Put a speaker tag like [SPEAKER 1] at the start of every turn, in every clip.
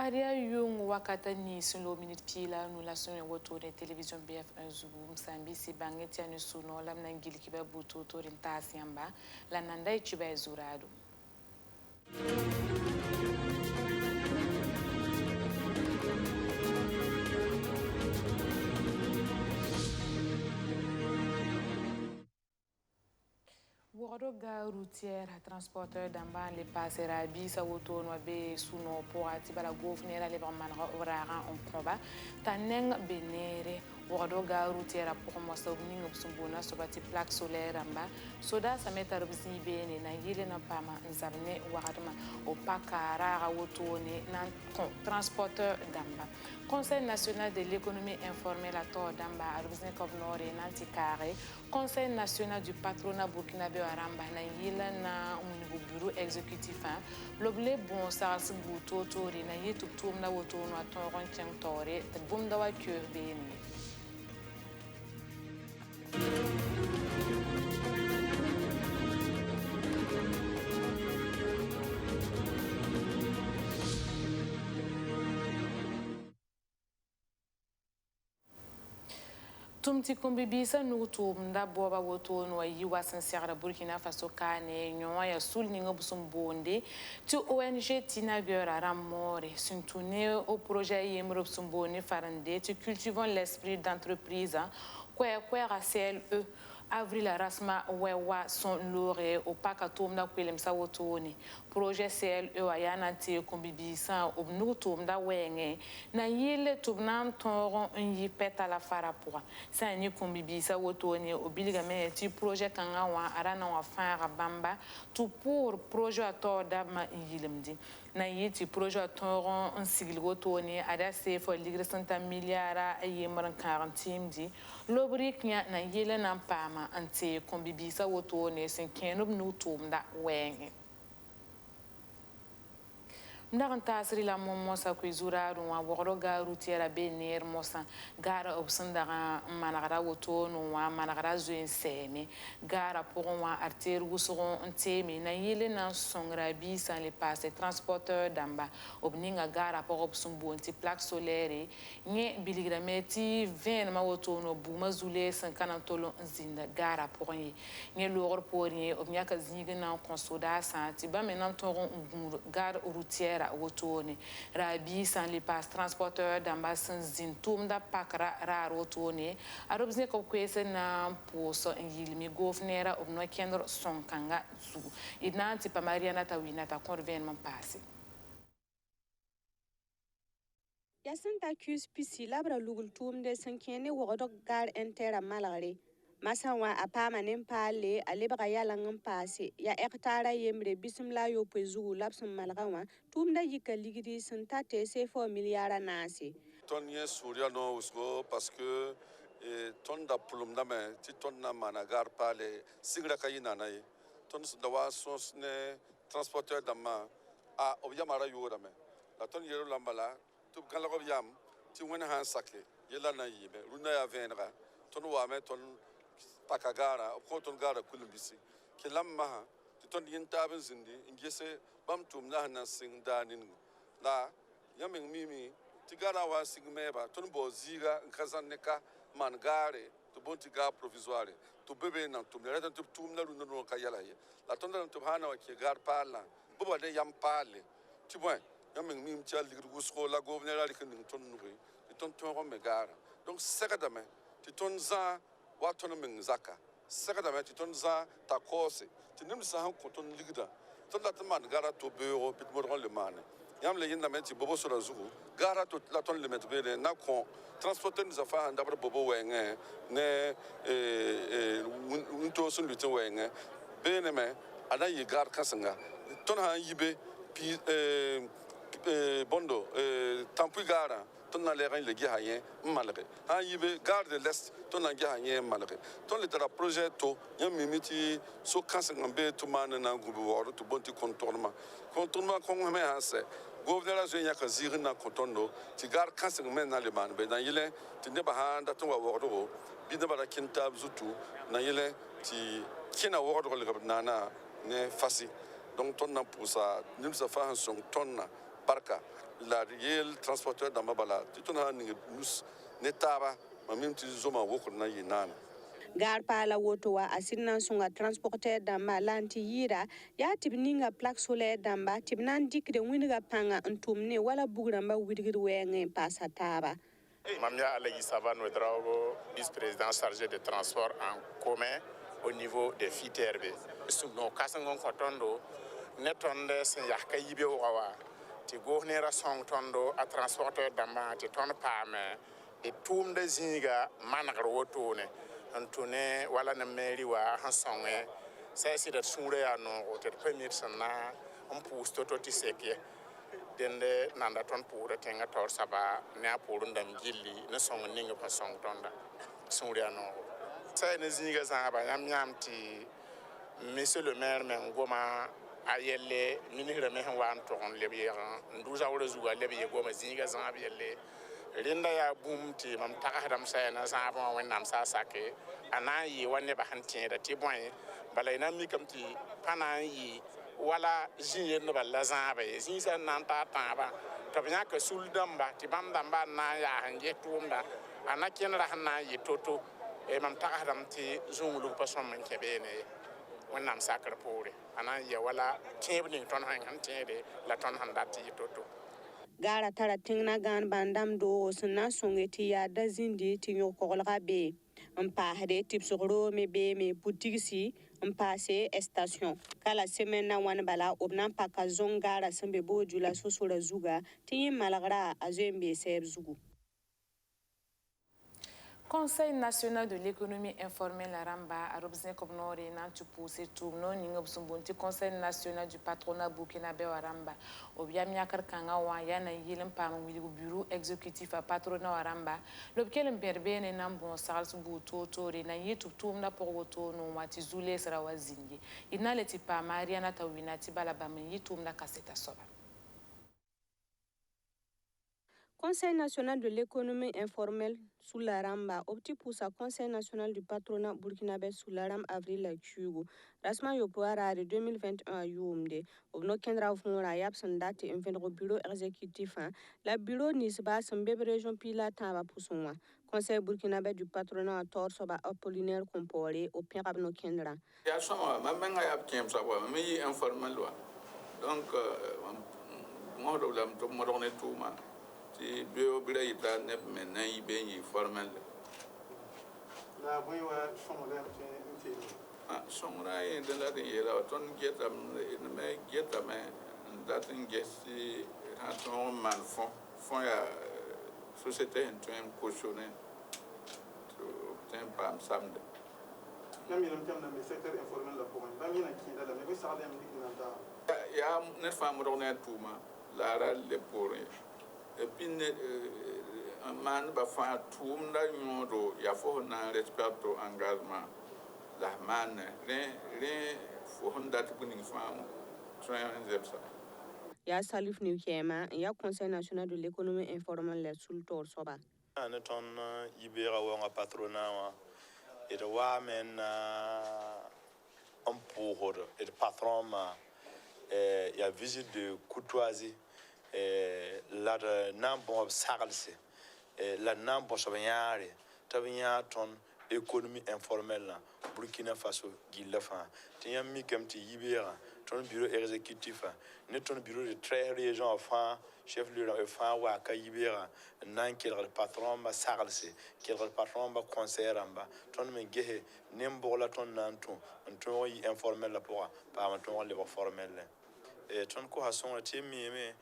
[SPEAKER 1] Aria yung wakata ni sulo minute pila nous la sonne woto de télévision BF1 Zougou Msambi si bangetia ni suno lam nangili kiba buto to rentasi yamba la nanda ichiba zurado. Woro ga routière transporteur d'amba les passera bisa woto no be suno po ati bala govnera le man orara on combat taneng benere woro ga routière pour mo so ningo sumbuna so bati plaque solaire amba soda sa meta robzi bene na yile na pama nzabne waradma o pakara woto ne nan transporteur d'amba Conseil national de l'économie informelle à Tor d'amba à Rubizne Kovnore nanti carré Conseil national du patronat burkinabé aramba na yila na un bureau exécutif l'oblé bon sars buto tori na yitu tum na woto no atoron tiang tore te bumda wa cœur beni Tumti kumbibisa nutu mda boba woto no yiwa sensiara Burkina Faso kane nyoa ya sul ningo busumbonde tu ONG Tinagura ramore suntune au projet yemro busumbonde farande tu cultivons l'esprit d'entreprise quoi CLE avril rasma wewa son lore au pakatum da kwelemsa wotoni projet CLE ayana te kumbibisa obnutum da wenge na yile tubnam toron yi peta la farapwa sa ni kumbibisa wotoni obiligame ti projet kanga wa arana wa fara bamba tout pour projet ator da ma yilemdi na yiti projet toron un sigil wotoni ada se fo ligre santa miliara yemran 40 di lobriknya na yile na pama ante kombibisa wotoni sen kenub nutum da wenge Mdagan tasri la mosa kwizura wa woro ga routière benir mosa gara obsandara managara woto no wa managara zuen seme gara pour wa artère wusoron ntemi na yile na songra bi sans les passer transporteur d'amba obninga gara pour obsumbu anti plaque solaire nye biligrameti 20 ma woto no buma zule 50 tolo nzinda gara pour nye lor pour nye obnyaka zinga na consoda santi ba maintenant toron gara routière wotoni rabi sans les pas transporteur d'ambassade zintum da pakra raro wotoni arobzne ko kwese na poso ngilmi govnera obno kendro sonkanga zu idnanti pa mariana tawina ta convenement passé
[SPEAKER 2] Yasinta accuse pisi labra lugul tumde sankene wogodok gar entera malare masanwa apama nempale alebra yalangam passe ya ektara yemre bismla yo pezu lapsum malgawa tumda yika ligidi santate se 4 milliards nasi
[SPEAKER 3] ton ye suriano usko parce que ton da plumda me ti ton na managar pale sigra kayina nai ton da wa sos ne transporteur dama a obyamara yora me la ton yero lambala tu kan la obyam ti wona han sakle yela na yibe runa ya venra ton wa me ton pakagara ko ton gara kulumbisi kilamma ti ton yin tabin zindi ingese bam tum na na sing danin la yamin mimi tigara wa sigmeba ton bo ziga nkazaneka mangare to bontiga provisoire to bebe na tum reta to tum na runo no kayala ye la ton na to hana wa ke gar pala bo de yam pale ti bon yamin mimi chal ligru gusko la governor ali kin ton nuri ton ton me gara donc sekadame ti ton za wa ton min zaka sekadame ti ton za ta kose ti nim sa han ko ton ligda ton la man gara to beuro pit mo le mane yam le yinda meti bobo sura zugu gara to la ton le met bele na kon transporter nous afa handa bobo wenge ne unto sun lutin wenge bene me ana yi gar kasanga ton han yibe pi bondo tampu gara ton na le ran le gi hayen malre han yibe gare de l'est ton na gi hayen malre ton le tra projet to yam mimiti so kasanga be to man na gubu woro to bonti contournement kon me hanse gouverneur zenya ka ziri na kotondo ti gar kasing men na le man be na yile ti ne ba handa to wa wordo bi ne ba da kintab zutu na yile ti kina wordo le nana ne fasi donc ton na pousa nim sa fa son ton na barka la yel transporteur dãmbã bala tɩ tõnd sã n ning nus ne taaba mam mim tɩ zoma wokr na n yɩ naane
[SPEAKER 2] gaar paala woto wa a sɩd na n sõnga transportɛr dãmba la n tɩ yɩɩda yaa tɩ b ninga plak solaire dãmba tɩ b na n dɩkde wĩnga pãnga n tʋm ne wala bug rãmbã widgd wɛɛngẽ n paasa taaba
[SPEAKER 4] Mam yaa Alagi Savane Ouedraogo, vice-président chargé de transport en commun au niveau des FITRB. Sũno kãseng n kõ tõndo ne tõnd sẽn yak ka yibe wʋga wa tɩ goos-neerã sõng tõndo a transportɛr dãmbã tɩ tõnd paame d tʋʋmda zĩiga manegr wotone n tʋ ne wala ne meeri wa sẽn sõnge sã sɩda d sũurã yaa noogo tɩ d permit sẽn na n pʋʋs to-to tɩ sek ye dẽnde nanda tõnd pʋʋsda tẽngã taoor saba ne a pʋʋrẽ dãmb gilli ne sõng ning pa sõng tõnda sũur yaa noogo sã ne zĩiga zãaba yãmb yãmb tɩ monsieur le maire me n goma a yelle ministrã me sẽn wa n tog n leb yɛg n dʋ zaoorã zugã leb ye goma zĩiga zãab yelle rẽnda yaa bũmb tɩ mam tagsdame sɛɛna zãab wã wẽnnaam saa sake a na n yɩɩ wa nebã sẽn tẽeda tɩ bõe bala y na n mikame tɩ pa na n yɩ wala zĩ yendbã la zãaba ye zĩig sã n na n taa tãabã tɩ b yãka sul dãmba tɩ bãmb dãmba n na n yaa sẽn ges tʋʋmda a na kẽnera sẽn na n yɩ to-to mam tagsdame tɩ zũglg pa sõm n kẽ beene ye wẽnnaam sakr poore a na n yɩa wala tẽeb ning tõnd sẽn tẽede la tõnd sẽn dat tɩ yɩ to-to
[SPEAKER 2] gaara tara tẽngna gãan bãn-dãmb doogo sẽn na n sõnge tɩ yaa da zĩndi tɩ yõ-koglga be n paasde tɩbsg roome beeme putigsi n paase station kala semɛnna wãn bala b na n paka zõng gaara sẽn be booju la so-sorã zuga tɩ yẽ malgra a zoe n bee sɛɛb zugu
[SPEAKER 1] Conseil national de l'économie informelle à Ramba, à Robzin Kobnori, Nantu Poussé, Tournon, Ningobsumbunti, Conseil national du patronat burkinabé à Ramba, Obiamiakar Kanga, Yana Yilim Pam, bureau exécutif à patronat à Ramba, l'obquel Berben et Nambon, Sals Bouto, Tori, Nayitu, Tourna Poroto, no Matizule, Sarawazini. Il n'a l'été pas Mariana Tawina, Tibalabami, Yitumna Casseta Soba.
[SPEAKER 2] Conseil national de l'économie informelle sous la Ramba, opti pour sa Conseil national du patronat burkinabé sous la Ram avril la Chugo. Rasma Yopoara de 2021 Youmde, Obno Kendra Fungora Yapson date un bureau exécutif, la bureau Nisba, Sembeb région Pila Tava Poussonwa. Conseil burkinabé du patronat à Torsoba Apollinaire Comporé au Pirabno Kendra.
[SPEAKER 5] Ya sama, mamenga yap kem sawa, mi informel wa. Donc, moi de la moderne tout ma. Si bio bila ita ne maintenant il est formel.
[SPEAKER 6] La boi wa somolem te inte.
[SPEAKER 5] Ah, somra e de la de yela ton getam me getame datin gesti ha ton man fond ya société en train cautionner to obtain pam samedi.
[SPEAKER 6] Nam yelam tam na me secteur informel la pour ba yina ki da la me ko sa dem dik na da.
[SPEAKER 5] Ya ne fa moderne tout ma la ra le pour et puis un man va faire tout le monde il faut un respect au engagement la man les faut date pour une femme
[SPEAKER 2] ya Salif Niukema ya Conseil national de l'économie informelle la sul tor soba
[SPEAKER 7] ne ton ibera wa patronat et de wa men pour et patron il y a visite de courtoisie la nambo sagalse la nambo sobenyare tabinya ton économie informelle la Burkina Faso gilafa tinya mi kamti yibera ton bureau exécutif ne ton bureau de très région enfin chef lieu enfin wa ka yibera nan kel patron ba sagalse kel patron ba conseiller amba ton me gehe nembo la ton nanton ton yi informel la pour pas ton le formel et ton ko hason la timi me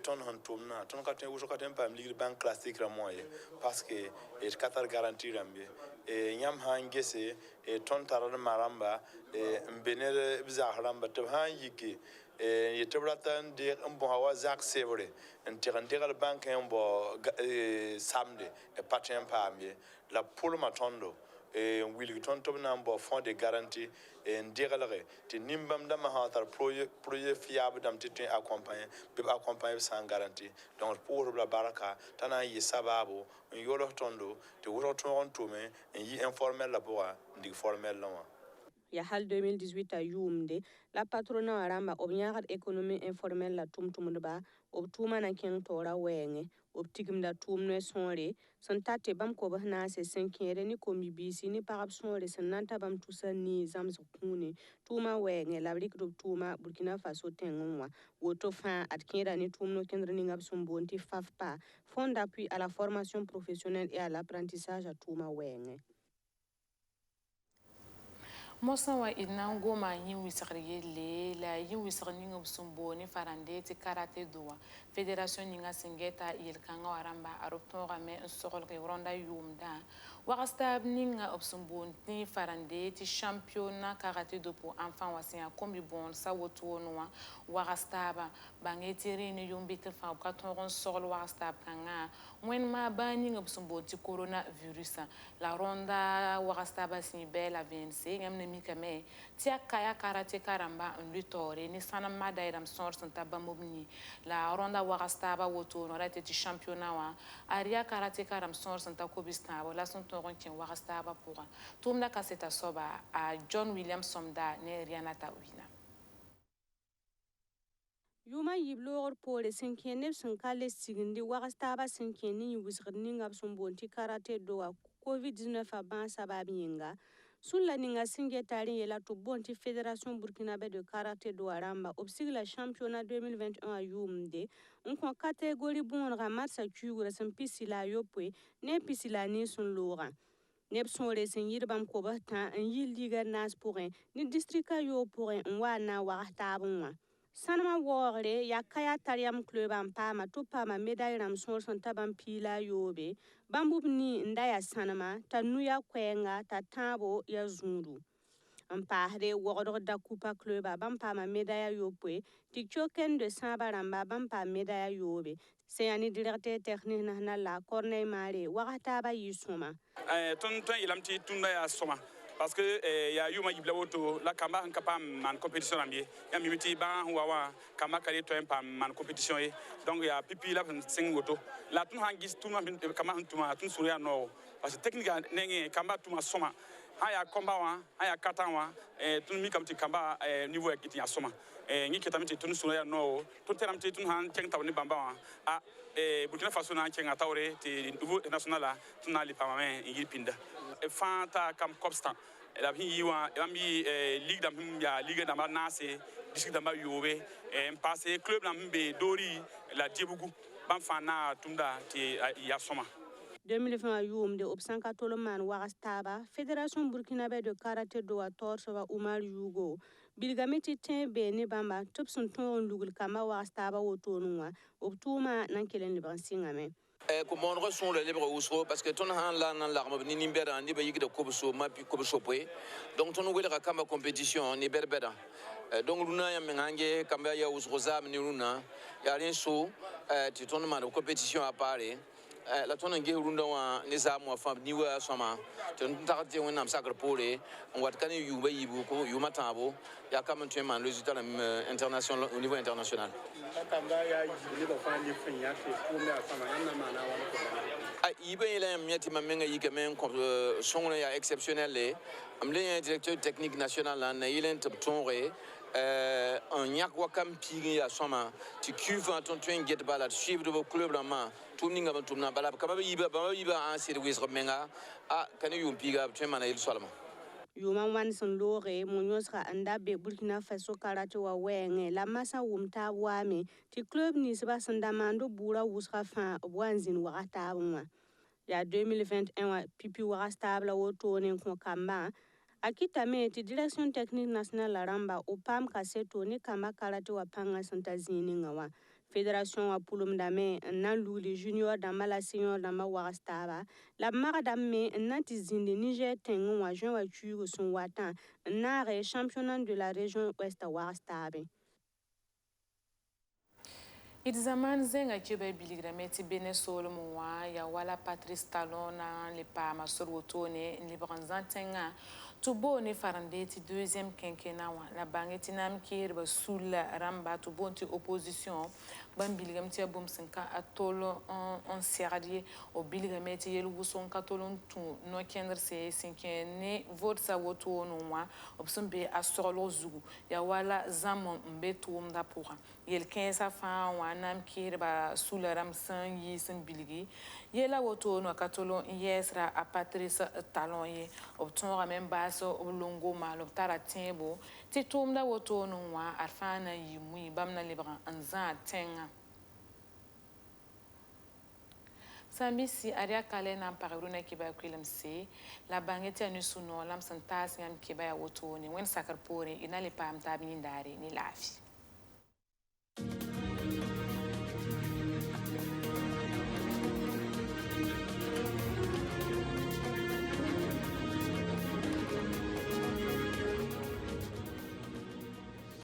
[SPEAKER 7] ton hantumna ton ka ten wuso ka ten pam ligir bank classique la moye parce que et katar garantie rambe e nyam hangese e ton tarar maramba e mbenere bizaramba to hangiki e yetobratan de mbo hawa zak sevre en bank mbo samedi e patin pamie la pour matondo et Wilton Tobnambo fond de garantie et ndigalare ti nimbam dama ha projet fiable dam ti accompagner sans garantie donc pour la baraka tana yi sababu yolo tondo te wuro ton to me yi informel la boa ndi formel la
[SPEAKER 2] ya hal 2018 a yumde la patrona waramba obnyagat économie informelle la tumtumdba obtuma na ken tora wenge obtigimda tumne sonre santate bam ko bahna se senkere ni komibisi ni parab sonre sananta bam tusani zamz kuni tuma wenge la rikdo tuma Burkina Faso tengwa woto fa atkira ni tumno kendre ni ngabsumbonti fafpa fond d'appui à la formation professionnelle et à l'apprentissage à tuma wenge.
[SPEAKER 1] Mosa wa inan goma yin wisar yele la yin wisar ninga busumbo ni farande ti karate doa fédération ninga singeta il kanga waramba arupton game sokol ke ronda yumda wakastab ninga obsumbo ni farande ti championnat karate do pour enfants wasia kombi bon sa wotonwa wakastaba bangeti rene yumbite fa ka ton sokol wakastab kanga wen ma ba ninga busumbo ti coronavirus la ronda wakastaba si bela 25 ngamne mikame tia kaya karate karamba lutore ni sana madairam source tabamobni la ronda wakastaba woto no rete ti championnat wa aria karate karam source takobistabo la son toron ken wakastaba pour tumda kaseta soba a John Williams Somda ne Rianata wina
[SPEAKER 2] Yuma yiblor pole senkene senkale sigindi wakastaba senkene wisgni ngabsumbonti karate doa COVID-19 aban sababinga Sulla ninga singe tari yela to bonti Fédération Burkinabé de karaté do aramba obsig la championnat 2021 a yumde on catégorie bon ramat sa kugura sem pisila yopwe ne pisila ni sun lora neb sonre sen yirbam ko bata en yildiga nas pourrin ni districta yo pourrin wana wartabunwa Sanama wore ya kaya tariam club am pama to pama médaille ram son tabam pila yobe bambub ni ndaya sanama tanuya kwenga tatabo ya zundu ampahre wogor da coupa club bam pama médaille yopwe tikchoken de sabaramba bam pa médaille yobe c'est un directeur technique na la corneille mare wakataba yisuma
[SPEAKER 8] ton ilamti tunda ya soma parce que ya yuma yibla woto la kamba en capable man compétition ambié ya mimiti ba wa kamba kale to en man compétition et donc ya pipi la sing woto la tun hangis tuma kamba tuma tun suria no parce que technique nenge kamba tuma soma haya komba wa haya katan wa tun mi kamti kamba niveau ekiti ya soma ngi ketamiti tun suria no to teramti tun han cheng tawni bamba wa a Burkina Faso na cheng atawre ti niveau national tun ali pamame ngi pinda fanta kam constant la hiwa ambi ligue dam ya ligue dam nase district dam yobe passé club dam be dori la djebugu bam fana tunda ti ya soma
[SPEAKER 2] 2020 yum de obsanka toloman wakastaba Fédération Burkinabé de karaté do atorso Umar Yugo bilgamiti tembe ne bamba topsun ton lugul kama wakastaba wotonwa obtuma nankelen libansingame
[SPEAKER 9] comment on ressent le libre ousro parce que ton han la nan l'arme ni nimbera ni be yigde kobuso ma pi kobuso poe donc ton wele kama compétition ni berbeda donc luna ya mengange kamba ya ousro zam ni luna ya rien so ti ton ma compétition à parler la ton nge runda wa ni za mo fam ni wa soma ton takate wona am sacre pole on wat kan yuba yibu ko yuma tabo ya kama tu man résultat international au niveau international ibe ile miati mamenga yike men songo ya exceptionnel am le directeur technique national na ile tonre un yak wakam pigi ya soma ti cuve ton train get bala suivre de vos clubs la main tuninga ban tumna bala kama yiba an service menga a kan yumpiga train il solama
[SPEAKER 2] Yuma wanson lore munyosra andabe Burkina Faso karate wa wenge la masa wumta wame ti club ni seba sandamando bura wusra fa wanzin wakata abunwa ya 2021 pipi wakastable wotone ko kamba akitame ti direction technique nationale la ramba opam kaseto ni kamba karate wa panga santazini ngawa Fédération wa pulum dame nan luli junior dama la senior dama wakastaba la maga dame nanti zinde Niger tengu wa juin wa chugo son watan nare championnat de la région ouest wakastabe
[SPEAKER 1] Idzaman zenga kibe biligrameti bene solomo wa ya wala Patrice Talon na le pa masor wotone ni branzantenga tubo ne farandeti deuxième quinquennat wa la bangeti nam kirba sul ramba tubo ti opposition ban bilgam tɩ yaa bũmb sẽn ka a tol n segd ye b bilgame tɩ yel wʋsg n ka tol n tũ no-kẽndrse sẽn kẽ ne vodsã wotoone wã b sẽn be a soglg zugu yaa wala zãmb n be tʋʋmdã pʋgã yel-kãensã fãa wã na n kɩɩdba sula rãmb sẽn yiis n bilgi yela wotoone wã ka tol n yɛɛsra a Patrice Talon ye b tõogame n baas b longo maal b tara tẽebo tɩ tʋʋmda wotoone wã ad fãa na n yɩ mui bãmb na lebg n zãag tẽngã Sambisi aria kale na pagruna kiba kwilemse la bange tɩ a ne sũ-noog lame sẽn taas yãmb kiba yaa wotoone wẽnd sakr poore y na le paam taab yĩndaare ne laafɩ